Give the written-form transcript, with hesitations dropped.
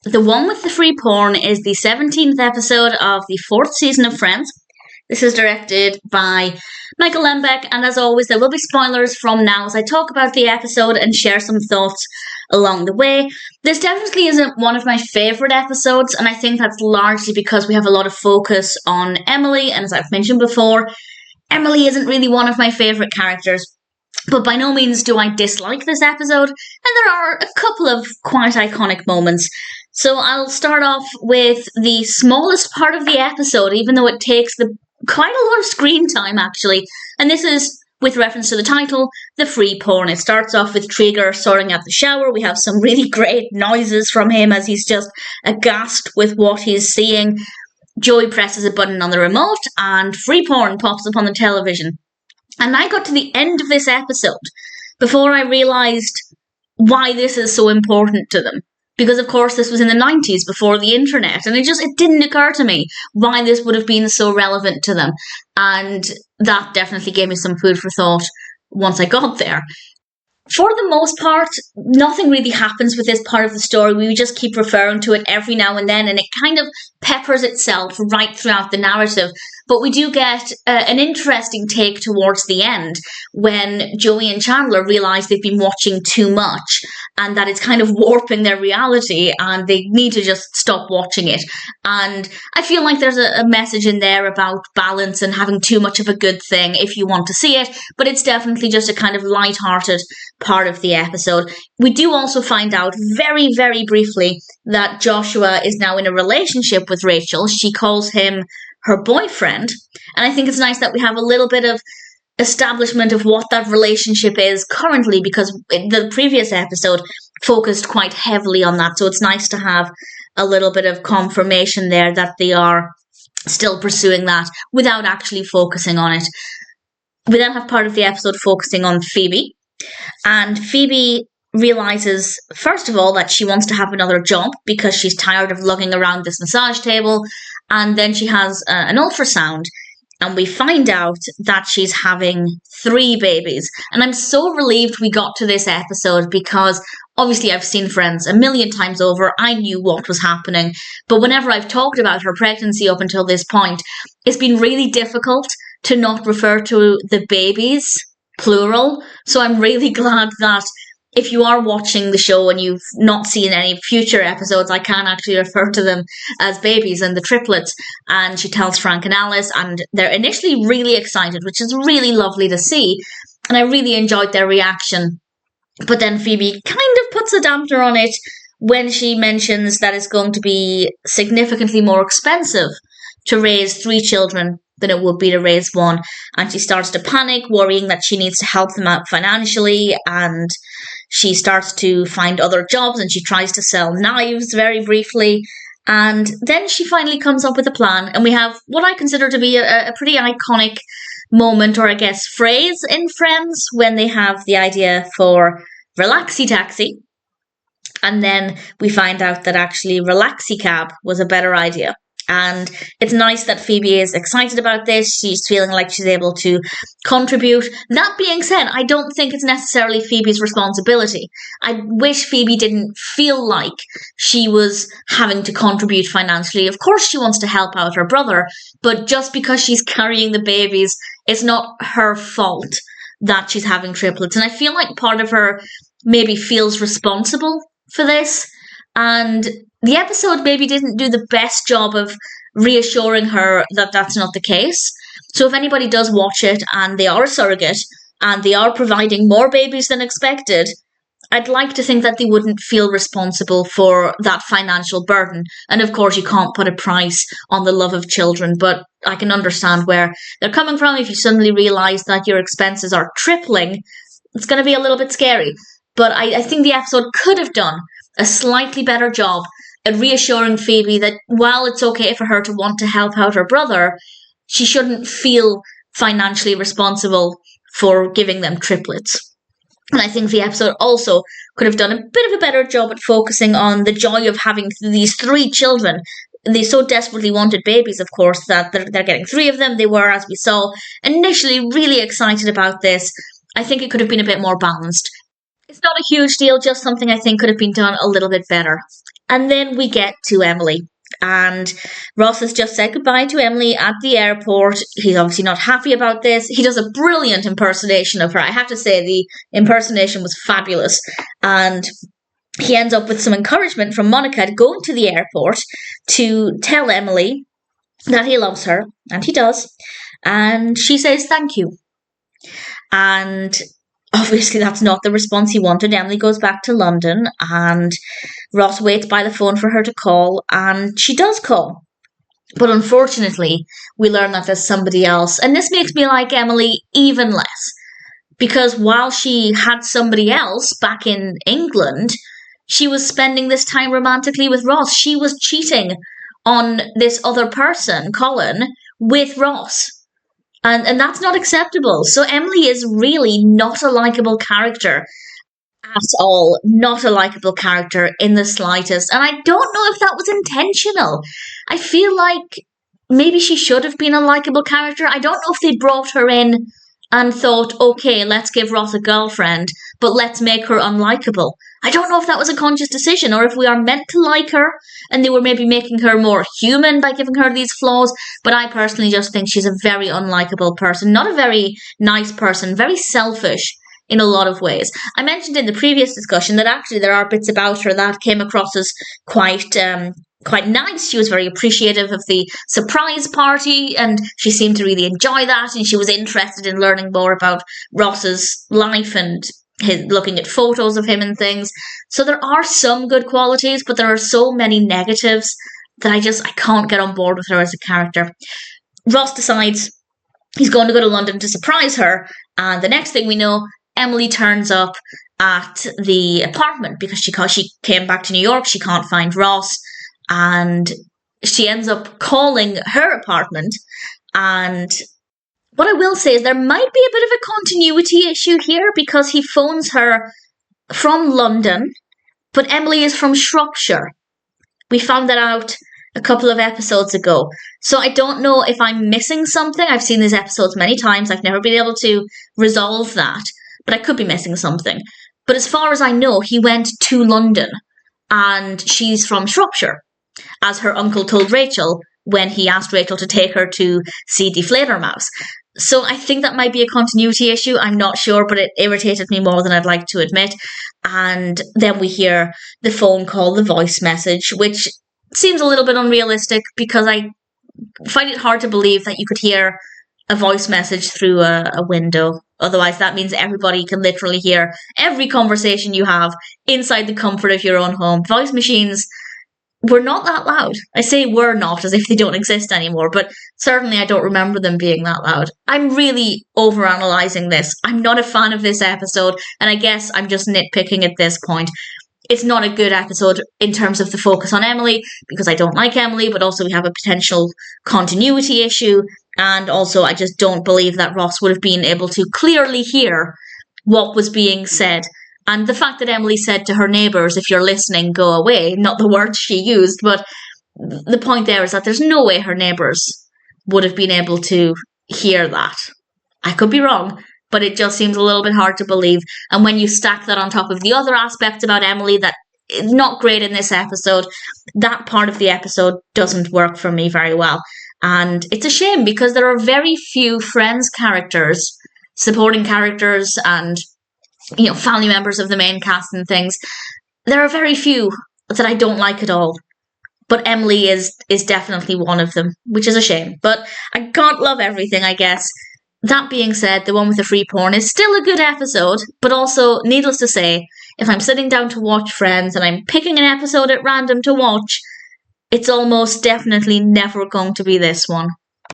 The one with the free porn is the 17th episode of the 4th season of Friends. This is directed by Michael Lembeck, and as always, there will be spoilers from now as I talk about the episode and share some thoughts along the way. This definitely isn't one of my favourite episodes, and I think that's largely because we have a lot of focus on Emily, and as I've mentioned before, Emily isn't really one of my favourite characters. But by no means do I dislike this episode, and there are a couple of quite iconic moments. So I'll start off with the smallest part of the episode, even though it takes quite a lot of screen time, actually. And this is, with reference to the title, the free porn. It starts off with Treeger sorting out the shower. We have some really great noises from him as he's just aghast with what he's seeing. Joey presses a button on the remote, and free porn pops up on the television. And I got to the end of this episode before I realised why this is so important to them. Because, of course, this was in the 90s, before the internet, and it didn't occur to me why this would have been so relevant to them. And that definitely gave me some food for thought once I got there. For the most part, nothing really happens with this part of the story. We just keep referring to it every now and then, and it kind of peppers itself right throughout the narrative. But we do get an interesting take towards the end when Joey and Chandler realise they've been watching too much and that it's kind of warping their reality and they need to just stop watching it. And I feel like there's a message in there about balance and having too much of a good thing if you want to see it, but it's definitely just a kind of light-hearted part of the episode. We do also find out very, very briefly that Joshua is now in a relationship with Rachel. She calls him her boyfriend, and I think it's nice that we have a little bit of establishment of what that relationship is currently, because the previous episode focused quite heavily on that, so it's nice to have a little bit of confirmation there that they are still pursuing that without actually focusing on it. We then have part of the episode focusing on Phoebe, and Phoebe realizes, first of all, that she wants to have another job because she's tired of lugging around this massage table, and then she has an ultrasound, and we find out that she's having 3 babies. And I'm so relieved we got to this episode because obviously I've seen Friends a million times over. I knew what was happening. But whenever I've talked about her pregnancy up until this point, it's been really difficult to not refer to the babies, plural. So I'm really glad that if you are watching the show and you've not seen any future episodes, I can actually refer to them as babies and the triplets. And she tells Frank and Alice, and they're initially really excited, which is really lovely to see. And I really enjoyed their reaction. But then Phoebe kind of puts a damper on it when she mentions that it's going to be significantly more expensive to raise 3 children than it would be to raise 1. And she starts to panic, worrying that she needs to help them out financially, and she starts to find other jobs, and she tries to sell knives very briefly. And then she finally comes up with a plan, and we have what I consider to be a pretty iconic moment, or I guess phrase in Friends, when they have the idea for Relaxy Taxi. And then we find out that actually Relaxy Cab was a better idea. And it's nice that Phoebe is excited about this. She's feeling like she's able to contribute. That being said, I don't think it's necessarily Phoebe's responsibility. I wish Phoebe didn't feel like she was having to contribute financially. Of course she wants to help out her brother, but just because she's carrying the babies, it's not her fault that she's having triplets. And I feel like part of her maybe feels responsible for this. And the episode maybe didn't do the best job of reassuring her that that's not the case. So if anybody does watch it and they are a surrogate and they are providing more babies than expected, I'd like to think that they wouldn't feel responsible for that financial burden. And of course, you can't put a price on the love of children, but I can understand where they're coming from. If you suddenly realise that your expenses are tripling, it's going to be a little bit scary. But I think the episode could have done a slightly better job at reassuring Phoebe that while it's okay for her to want to help out her brother, she shouldn't feel financially responsible for giving them triplets. And I think the episode also could have done a bit of a better job at focusing on the joy of having these 3 children. They so desperately wanted babies, of course, that they're getting 3 of them. They were, as we saw, initially really excited about this. I think it could have been a bit more balanced. It's not a huge deal, just something I think could have been done a little bit better. And then we get to Emily. And Ross has just said goodbye to Emily at the airport. He's obviously not happy about this. He does a brilliant impersonation of her. I have to say, the impersonation was fabulous. And he ends up with some encouragement from Monica to go to the airport to tell Emily that he loves her. And he does. And she says thank you. And obviously, that's not the response he wanted. Emily goes back to London, and Ross waits by the phone for her to call, and she does call. But unfortunately, we learn that there's somebody else, and this makes me like Emily even less. Because while she had somebody else back in England, she was spending this time romantically with Ross. She was cheating on this other person, Colin, with Ross. And that's not acceptable. So Emily is really not a likeable character at all. Not a likeable character in the slightest. And I don't know if that was intentional. I feel like maybe she should have been a likeable character. I don't know if they brought her in and thought, okay, let's give Ross a girlfriend, but let's make her unlikable. I don't know if that was a conscious decision or if we are meant to like her and they were maybe making her more human by giving her these flaws, but I personally just think she's a very unlikable person, not a very nice person, very selfish in a lot of ways. I mentioned in the previous discussion that actually there are bits about her that came across as quite nice. She was very appreciative of the surprise party and she seemed to really enjoy that, and she was interested in learning more about Ross's life and looking at photos of him and things. So there are some good qualities, but there are so many negatives that I can't get on board with her as a character. Ross decides he's going to go to London to surprise her, and the next thing we know, Emily turns up at the apartment because she came back to New York. She can't find Ross, and she ends up calling her apartment. And what I will say is there might be a bit of a continuity issue here because he phones her from London, but Emily is from Shropshire. We found that out a couple of episodes ago. So I don't know if I'm missing something. I've seen these episodes many times. I've never been able to resolve that, but I could be missing something. But as far as I know, he went to London and she's from Shropshire, as her uncle told Rachel when he asked Rachel to take her to see Die Fledermaus. So I think that might be a continuity issue. I'm not sure, but it irritated me more than I'd like to admit. And then we hear the phone call, the voice message, which seems a little bit unrealistic because I find it hard to believe that you could hear a voice message through a window. Otherwise, that means everybody can literally hear every conversation you have inside the comfort of your own home. Voice machines were not that loud. I say were not as if they don't exist anymore, but certainly I don't remember them being that loud. I'm really overanalyzing this. I'm not a fan of this episode, and I guess I'm just nitpicking at this point. It's not a good episode in terms of the focus on Emily, because I don't like Emily, but also we have a potential continuity issue, and also I just don't believe that Ross would have been able to clearly hear what was being said. And the fact that Emily said to her neighbours, if you're listening, go away, not the words she used, but the point there is that there's no way her neighbours would have been able to hear that. I could be wrong, but it just seems a little bit hard to believe. And when you stack that on top of the other aspects about Emily that is not great in this episode, that part of the episode doesn't work for me very well. And it's a shame because there are very few Friends characters, supporting characters and family members of the main cast and things. There are very few that I don't like at all. But Emily is definitely one of them, which is a shame. But I can't love everything, I guess. That being said, the one with the free porn is still a good episode, but also, needless to say, if I'm sitting down to watch Friends and I'm picking an episode at random to watch, it's almost definitely never going to be this one.